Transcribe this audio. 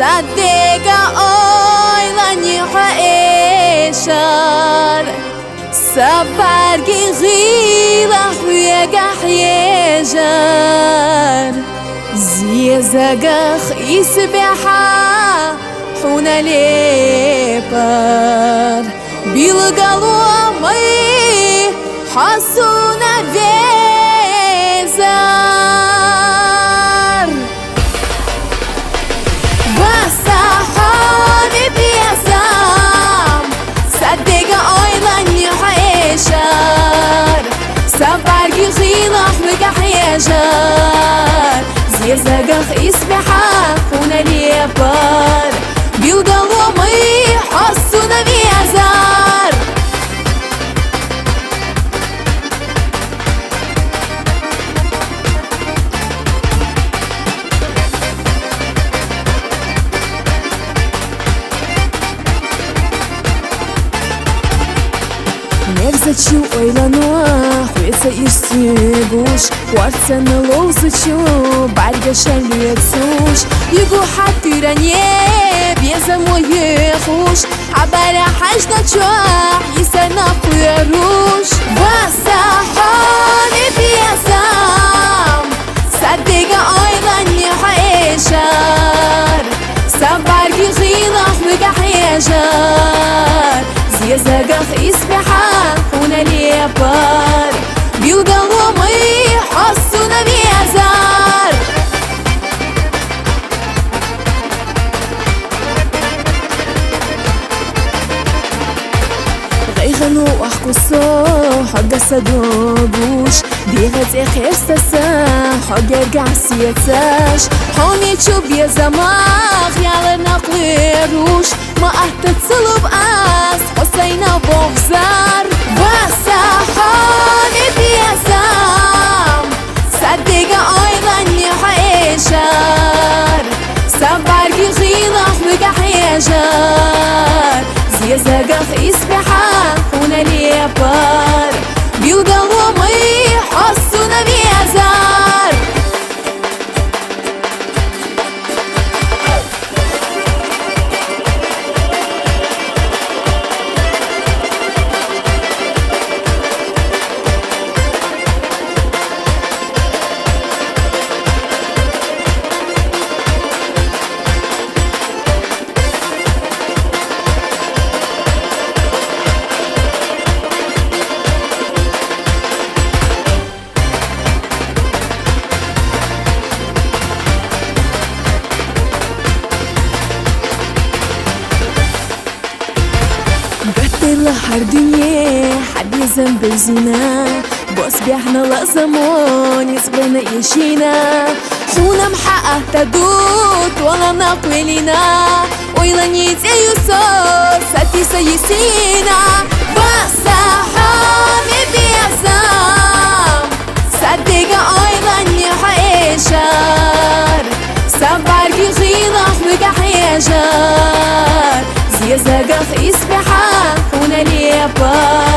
صدق oylani haeshar Sabargi ghilah yegah yejar Ziyazagach isbeha huna lepar Bilgaluamay hasuna vezar Basahani biyazam Saddega oylani haeshar Sabargi ghilah yegah yejar Ziyazagach isbeha huna lepar Bilgaluamay hasuna vezar Nevzaçu oylanua Huesa istibush Wartsana lowzaçu Barga şaliyatsush Yugu hatiranye Bieza moye khush Abara hajna çuah Yisana kuyarush Basahani biyazam Saddega oylani haeshar Sabargi ghilah yegah yejar Ziyazagach isbeha huna lepar Bilgaluamay hasuna vezar Ghayganu ahkuso Hagga sadogush Dihat ekhir sasa Hagga gahsiyatash Homi chub yazamach Yalarna qirush ما أهتتصلب أس حسينا بغزار وسحاني بيزام صدق أيضا حيشار سبارجي غيلح وجح يجار زيزاقخ إسبحا هنا ليبار بيوغلومي حسونا بيزار هر دنيا حد يزن بزنا بس بيحنا لازمون يصبرنا يشينا خونا محقق تدوت ولا نقولنا ويلاني تيوسوس ساتي سيسينا بس حامي بيزام صدق oylani haeshar Sabargi ghilah yegah yejar Ziyazagach isbeha huna lepar